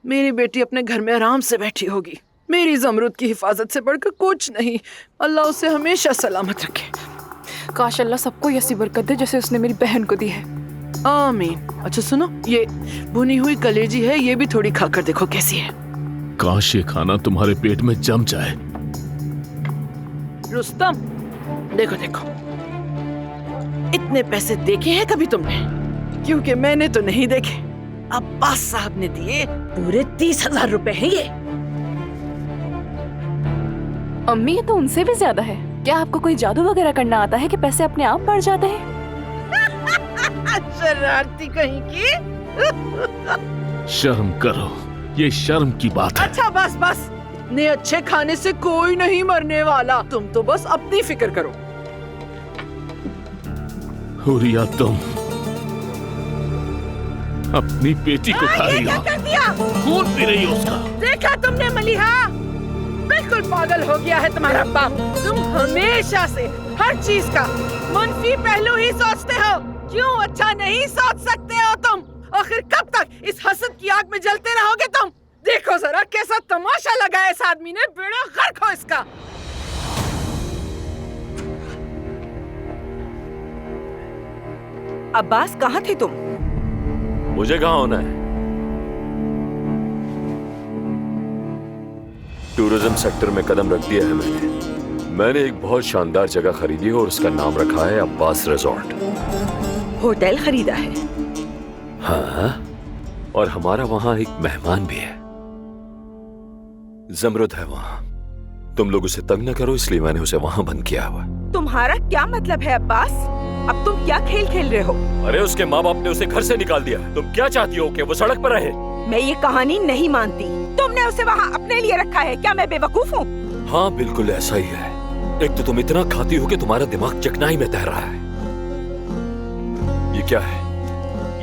मेरी बेटी अपने घर में आराम से बैठी होगी। मेरी जमरुद की हिफाजत से बढ़कर कुछ नहीं। अल्लाह उसे हमेशा सलामत रखे। काश अल्लाह सबको ऐसी बरकत दे जैसे उसने मेरी बहन को दी है। आमीन। अच्छा सुनो, ये भुनी हुई कलेजी है, ये भी थोड़ी खाकर देखो कैसी है। काश ये खाना तुम्हारे पेट में जम जाए। रुस्तम, देखो देखो, इतने पैसे देखे हैं कभी तुमने? क्योंकि मैंने तो नहीं देखे। अब्बास साहब ने दिए, पूरे 30,000 रुपए हैं ये। अम्मी, ये तो उनसे भी ज्यादा है। क्या आपको कोई जादू वगैरह करना आता है कि पैसे अपने आप बढ़ जाते हैं? शरारती कहीं की। शर्म करो, ये शर्म की बात है। अच्छा बस बस, इतने अच्छे खाने से कोई नहीं मरने वाला। तुम तो बस अपनी फिक्र करो। हुरिया, तुम अपनी बेटी को खा रही क्या हो, कर दिया? खून पी रही हो उसका। देखा तुमने मलिहा? बिल्कुल पागल हो गया है तुम्हारा बाप। तुम हमेशा से हर चीज का मुनफी पहलू ही सोचते हो। क्यों अच्छा नहीं सोच सकते हो तुम? आखिर कब तक इस हसद की आग में जलते रहोगे तुम? देखो जरा कैसा तमाशा लगाया इस आदमी ने। बेड़ा गर्क हो इसका। अब्बास, कहाँ थे तुम? मुझे कहाँ होना है? टूरिज्म सेक्टर में कदम रख दिया है मैंने एक बहुत शानदार जगह खरीदी है और उसका नाम रखा है अब्बास रिजॉर्ट। होटल खरीदा है? हाँ, और हमारा वहाँ एक मेहमान भी है। जमरुद है वहाँ। तुम लोग उसे तंग न करो, इसलिए मैंने उसे वहाँ बंद किया हुआ। तुम्हारा क्या मतलब है अब्बास? अब तुम क्या खेल खेल रहे हो? अरे उसके माँ बाप ने उसे घर से निकाल दिया। तुम क्या चाहती हो कि वो सड़क पर रहे? मैं ये कहानी नहीं मानती। तुमने उसे वहाँ अपने लिए रखा है। क्या मैं बेवकूफ हूँ? हाँ बिल्कुल ऐसा ही है। एक तो तुम इतना खाती हो कि तुम्हारा दिमाग चिकनाई में तैर रहा है। ये क्या है?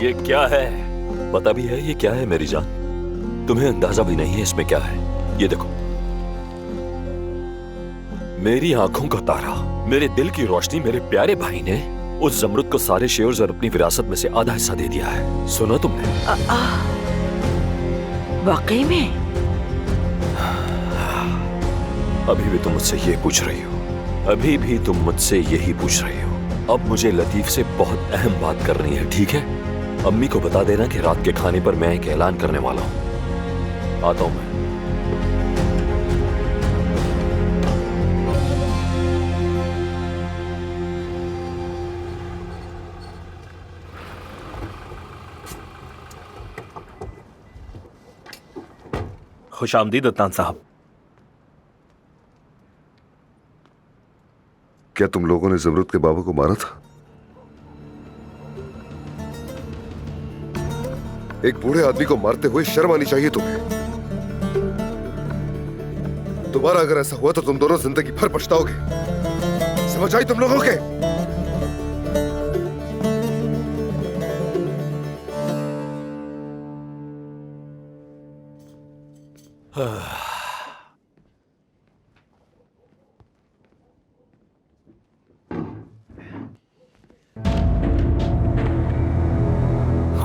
ये क्या है? पता भी है ये क्या है मेरी जान? तुम्हें अंदाजा भी नहीं है इसमें क्या है। ये देखो, मेरी आंखों का तारा, मेरे दिल की रोशनी, मेरे प्यारे भाई ने उस जमरुद को सारे शेयर्स और अपनी विरासत में से आधा हिस्सा दे दिया है। सुना तुमने? वाकई में? अभी भी तुम मुझसे ये पूछ रही हो? अभी भी तुम मुझसे यही पूछ रही हो? अब मुझे लतीफ से बहुत अहम बात करनी है, ठीक है? अम्मी को बता देना कि रात के खाने पर मैं एक ऐलान करने वाला हूं। आता हूं मैं। खुशामदीद अदनान साहब। क्या तुम लोगों ने जमरुद के बाबा को मारा था? एक बूढ़े आदमी को मारते हुए शर्म आनी चाहिए तुम्हें। दोबारा अगर ऐसा हुआ तो तुम दोनों जिंदगी भर पछताओगे। समझ आई तुम लोगों के?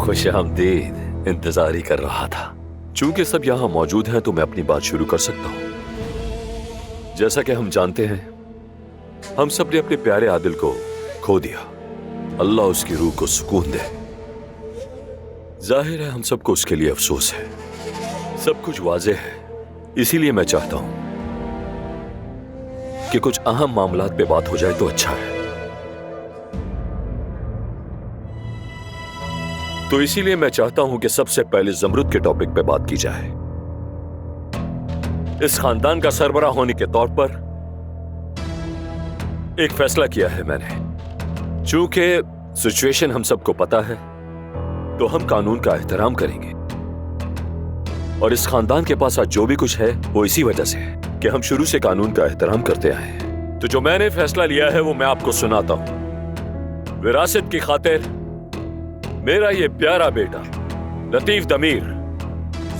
खुशामदीद। इंतजार ही कर रहा था। चूंकि सब यहां मौजूद हैं तो मैं अपनी बात शुरू कर सकता हूं। जैसा कि हम जानते हैं, हम सब ने अपने प्यारे आदिल को खो दिया। अल्लाह उसकी रूह को सुकून दे। जाहिर है हम सबको उसके लिए अफसोस है। सब कुछ वाज़ेह है, इसीलिए मैं चाहता हूं कि कुछ अहम मामलात पे बात हो जाए तो अच्छा है। तो इसीलिए मैं चाहता हूं कि सबसे पहले जमरुद के टॉपिक पे बात की जाए। इस खानदान का सरबराह होने के तौर पर एक फैसला किया है मैंने। चूंकि सिचुएशन हम सबको पता है, तो हम कानून का एहतराम करेंगे। और इस खानदान के पास आज जो भी कुछ है वो इसी वजह से है कि हम शुरू से कानून का एहतराम करते आए हैं। तो जो मैंने फैसला लिया है वो मैं आपको सुनाता हूं। विरासत की खातिर मेरा ये प्यारा बेटा लतीफ दमीर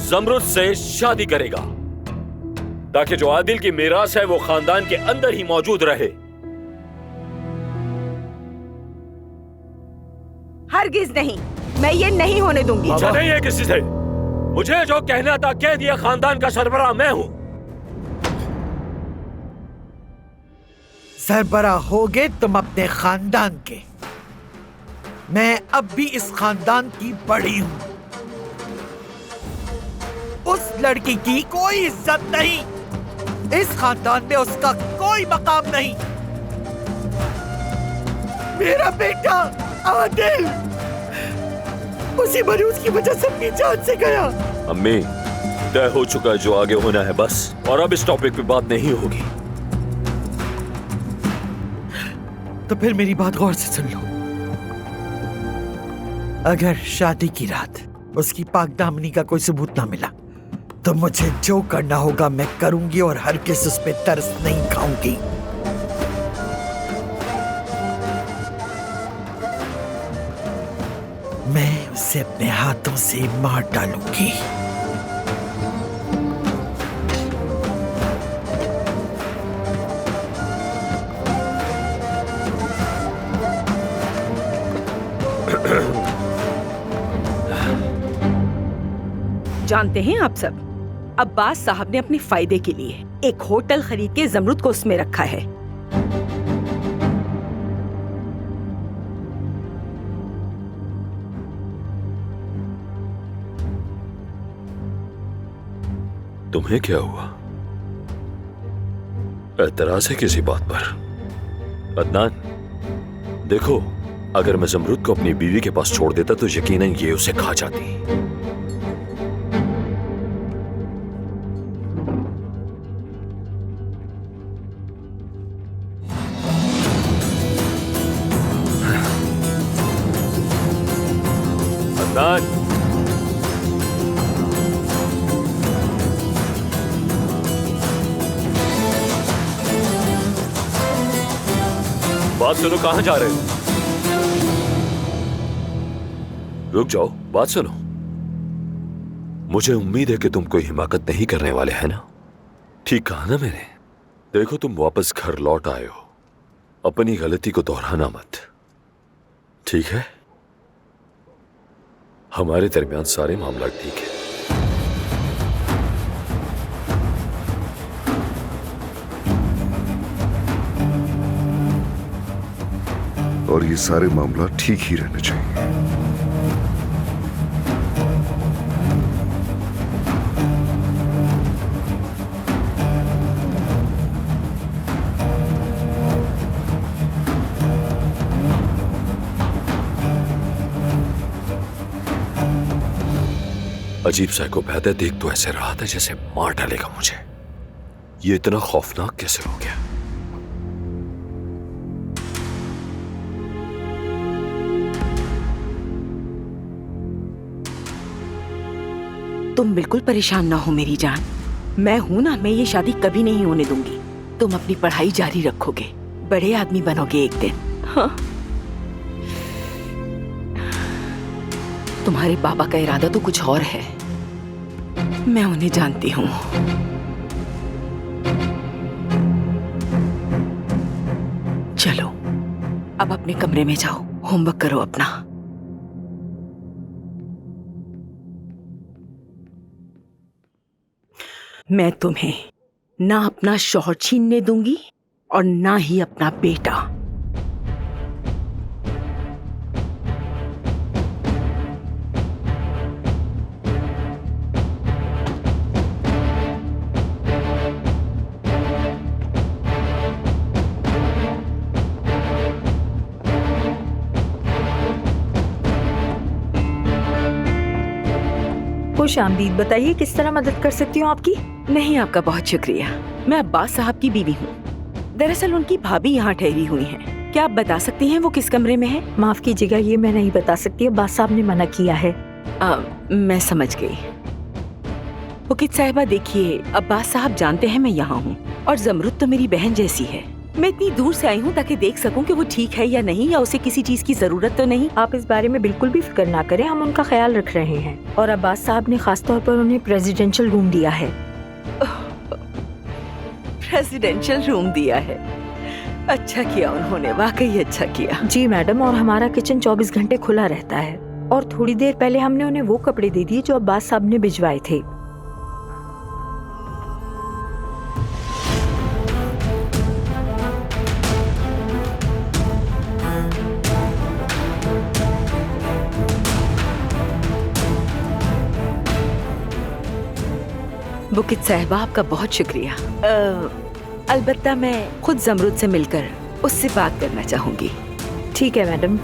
जमरुद से शादी करेगा, ताकि जो आदिल की मीरास है वो खानदान के अंदर ही मौजूद रहे। हरगिज नहीं, मैं ये नहीं होने दूंगी। अच्छा नहीं है किसी से। मुझे जो कहना था कह दिया। खानदान का सरबराह मैं हूं। सरबराह होगे तुम अपने खानदान के। मैं अब भी इस खानदान की बड़ी हूं। उस लड़की की कोई इज्जत नहीं, इस खानदान में उसका कोई मकाम नहीं। मेरा बेटा आदिल उसी मरूज की वजह से अपनी जान से गया। अम्मी, तय हो चुका है जो आगे होना है बस, और अब इस टॉपिक पे बात नहीं होगी। तो फिर मेरी बात गौर से सुन लो। अगर शादी की रात उसकी पाकदामनी का कोई सबूत ना मिला तो मुझे जो करना होगा मैं करूंगी और हर किस उस पे तरस नहीं खाऊंगी। मैं उसे अपने हाथों से मार डालूंगी। जानते हैं आप सब, अब्बास साहब ने अपने फायदे के लिए एक होटल खरीद के जमरुद को उसमें रखा है। तुम्हें क्या हुआ? एतराज है किसी बात पर? अदनान, देखो, अगर मैं जमरुद को अपनी बीवी के पास छोड़ देता तो यकीनन ये उसे खा जाती। अदनान, बात सुनो, कहां जा रहे हो? रुक जाओ, बात सुनो। मुझे उम्मीद है कि तुम कोई हिमाकत नहीं करने वाले हैं ना? ठीक कहा ना मैंने? देखो, तुम वापस घर लौट आए हो, अपनी गलती को दोहराना मत, ठीक है? हमारे दरमियान सारे मामला ठीक है। और ये सारे मामला ठीक ही रहने चाहिए। अजीब सा को बहते देख तो ऐसे रहा था जैसे मार डालेगा मुझे। ये इतना खौफनाक कैसे हो गया? तुम बिल्कुल परेशान ना हो मेरी जान, मैं हूं ना, मैं ये शादी कभी नहीं होने दूंगी। तुम अपनी पढ़ाई जारी रखोगे, बड़े आदमी बनोगे एक दिन। हाँ? तुम्हारे बाबा का इरादा तो कुछ और है, मैं उन्हें जानती हूं। चलो अब अपने कमरे में जाओ, होमवर्क करो अपना। मैं तुम्हें ना अपना शौहर छीनने दूंगी और ना ही अपना बेटा। खुश आमदीद, बताइए किस तरह मदद कर सकती हूँ आपकी? नहीं, आपका बहुत शुक्रिया। मैं अब्बास साहब की बीवी हूँ। दरअसल उनकी भाभी यहाँ ठहरी हुई हैं। क्या आप बता सकती हैं वो किस कमरे में है? माफ कीजिएगा, ये मैं नहीं बता सकती, अब्बास साहब ने मना किया है। मैं समझ गई। वकील साहिबा, देखिए, अब्बास साहब जानते हैं मैं यहाँ हूँ और जमरुद तो मेरी बहन जैसी है। मैं इतनी दूर से आई हूँ ताकि देख सकूं कि वो ठीक है या नहीं, या उसे किसी चीज की जरूरत तो नहीं। आप इस बारे में बिल्कुल भी फिक्र ना करें, हम उनका ख्याल रख रहे हैं। और अब्बास साहब ने खास तौर पर उन्हें प्रेसिडेंशियल रूम दिया है। प्रेसिडेंशियल रूम दिया है? अच्छा किया उन्होंने, वाकई अच्छा किया। जी मैडम, और हमारा किचन 24 घंटे खुला रहता है। और थोड़ी देर पहले हमने उन्हें वो कपड़े दे दिए जो अब्बास साहब ने भिजवाए थे। बुकित साहिबा, आपका बहुत शुक्रिया। अलबत्ता मैं खुद जमरुद से मिलकर उससे बात करना चाहूंगी। ठीक है मैडम।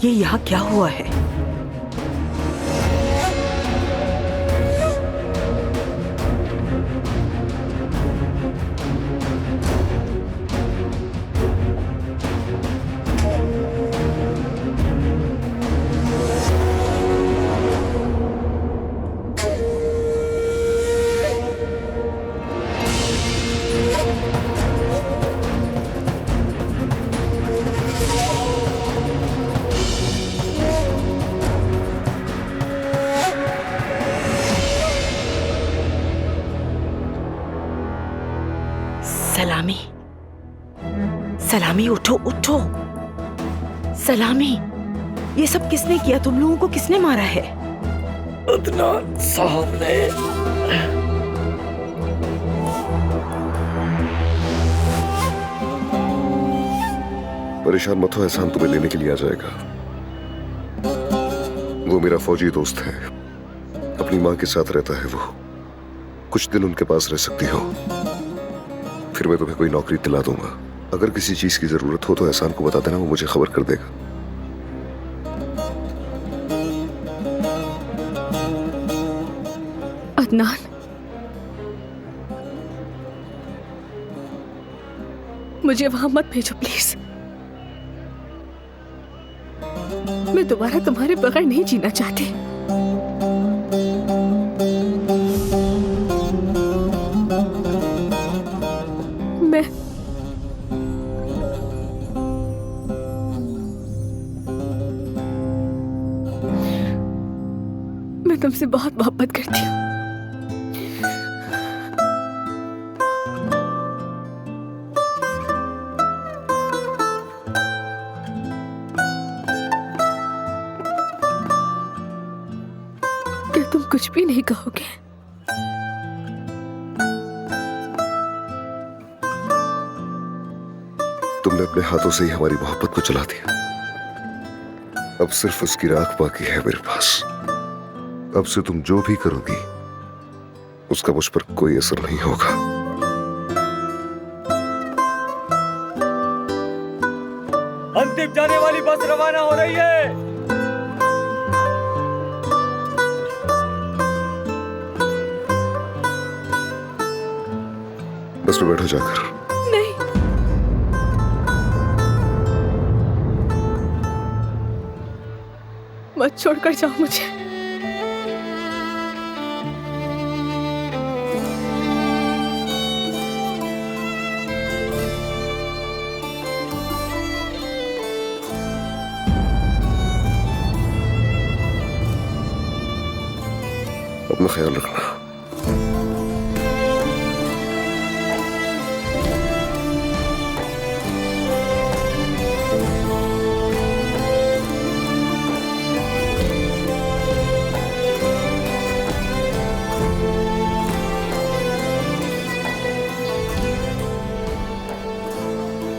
ये यहाँ क्या हुआ है? सलामी, सलामी, उठो उठो। सलामी, ये सब किसने किया? तुम लोगों को किसने मारा है? अदनान साहब ने। परेशान मत हो, एहसान तुम्हें लेने के लिए आ जाएगा। वो मेरा फौजी दोस्त है, अपनी माँ के साथ रहता है। वो कुछ दिन उनके पास रह सकती हो, फिर मैं तुम्हें कोई नौकरी दिला दूंगा। अगर किसी चीज की जरूरत हो तो एहसान को बता देना, वो मुझे खबर कर देगा। अदनान, मुझे वहां मत भेजो प्लीज। मैं दोबारा तुम्हारे बगैर नहीं जीना चाहती। मैं तुमसे बहुत मोहब्बत करती हूँ। क्या तुम कुछ भी नहीं कहोगे? तुमने अपने हाथों से ही हमारी मोहब्बत को जला दिया। अब सिर्फ उसकी राख बाकी है मेरे पास। अब से तुम जो भी करोगी उसका मुझ पर कोई असर नहीं होगा। अंतिम जाने वाली बस रवाना हो रही है। बस में बैठो जाकर। नहीं, मत छोड़कर जाओ मुझे। अपना ख्याल रखना।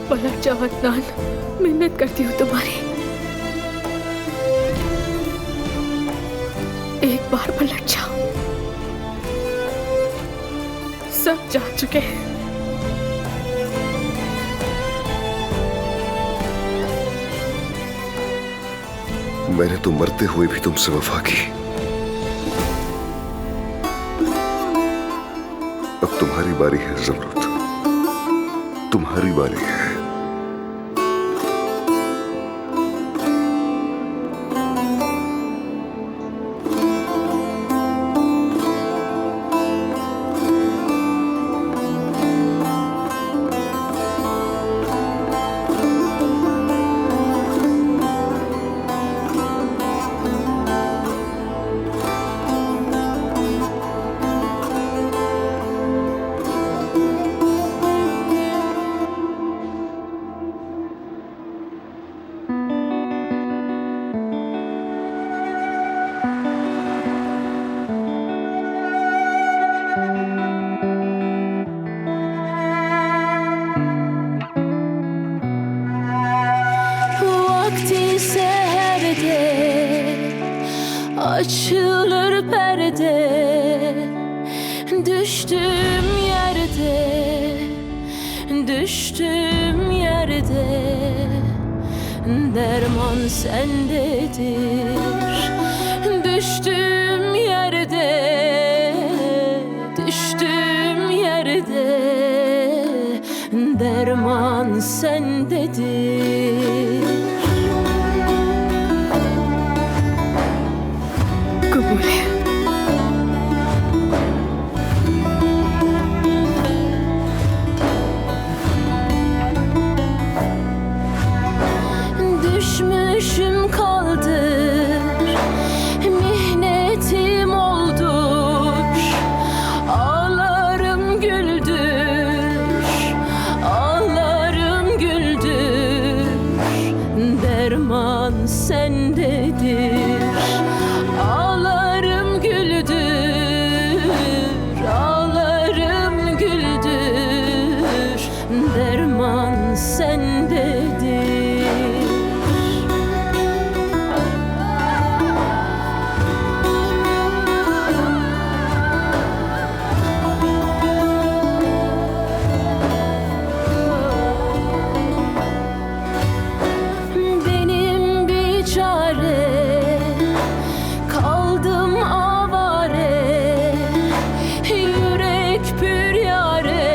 पलट जाओ अदनान, मिन्नत करती हूँ तुम्हारी। एक बार पलट जाओ। सब जा चुके हैं। मैंने तो मरते हुए भी तुमसे वफा की। अब तुम्हारी बारी है ज़मरुद, तुम्हारी बारी है। Açılır perde, düştüğüm yerde, derman sendedir. Düştüğüm yerde, derman sendedir. कबूल है। Düşmüşüm kaldır, mihnetim oldur, ağlarım güldür, derman sendedir. Ağlarım güldür, derman sendedir. Benim bir çare, kaldım avare, yürek pür yare,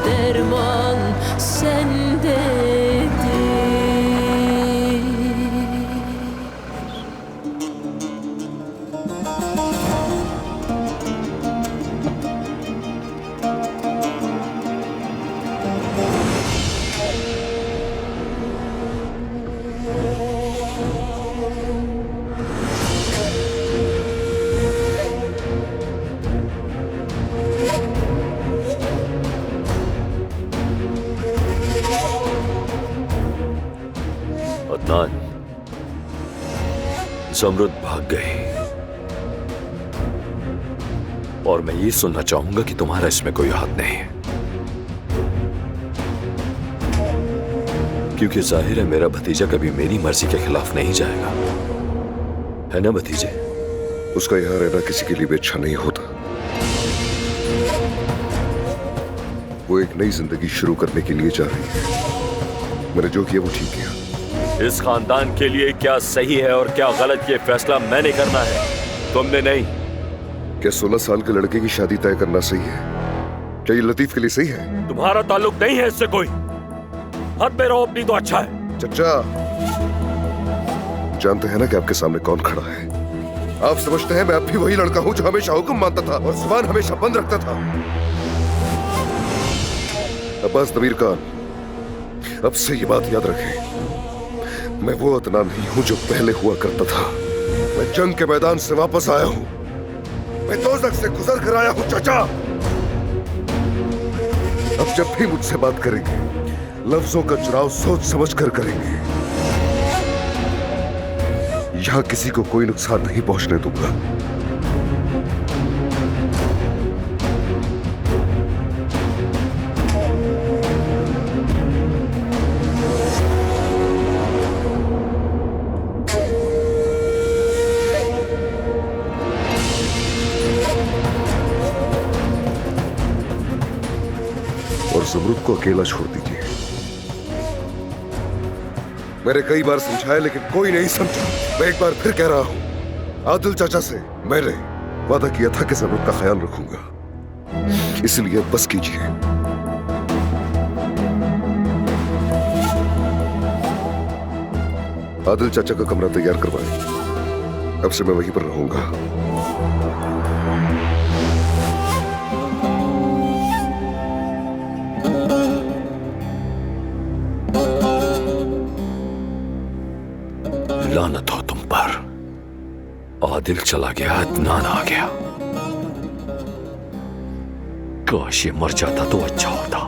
derman sendedir. Adnan, ज़मरुद भाग गई और मैं ये सुनना चाहूंगा कि तुम्हारा इसमें कोई हाथ नहीं है, क्योंकि जाहिर है मेरा भतीजा कभी मेरी मर्जी के खिलाफ नहीं जाएगा, है ना भतीजे? उसका यहाँ रहना किसी के लिए भी अच्छा नहीं होता। वो एक नई जिंदगी शुरू करने के लिए जा रही है। मैंने जो किया वो ठीक किया। इस खानदान के लिए क्या सही है और क्या गलत, ये फैसला मैंने करना है, तुमने नहीं। क्या 16 साल के लड़के की शादी तय करना सही है? क्या ये लतीफ के लिए सही है? तुम्हारा ताल्लुक नहीं है इससे कोई। हद में रहो अपनी तो अच्छा है। चचा, जानते हैं ना कि आपके सामने कौन खड़ा है? आप समझते हैं मैं अब भी वही लड़का हूं जो हमेशा हुक्म मानता था और जुबान हमेशा बंद रखता था। अब्बास दबीर खान, अब से ये बात याद रखें, मैं वो अदनान नहीं हूं जो पहले हुआ करता था। मैं जंग के मैदान से वापस आया हूं, मैं दोज़ख से गुजर कर आया हूं चाचा। अब जब भी मुझसे बात करेंगे, लफ्जों का चुनाव सोच समझ कर करेंगे। यहां किसी को कोई नुकसान नहीं पहुंचने दूंगा। और ज़मरुद को अकेला छोड़ दीजिए। मैंने कई बार समझाया लेकिन कोई नहीं समझा। मैं एक बार फिर कह रहा हूं, आदिल चाचा से मैंने वादा किया था कि ज़मरुद का ख्याल रखूंगा, इसलिए बस कीजिए। आदिल चाचा का कमरा तैयार करवाएं। अब से मैं वहीं पर रहूंगा। लानत हो तुम पर। आदिल चला गया, अदनान आ गया। काश ये मर जाता तो अच्छा होता।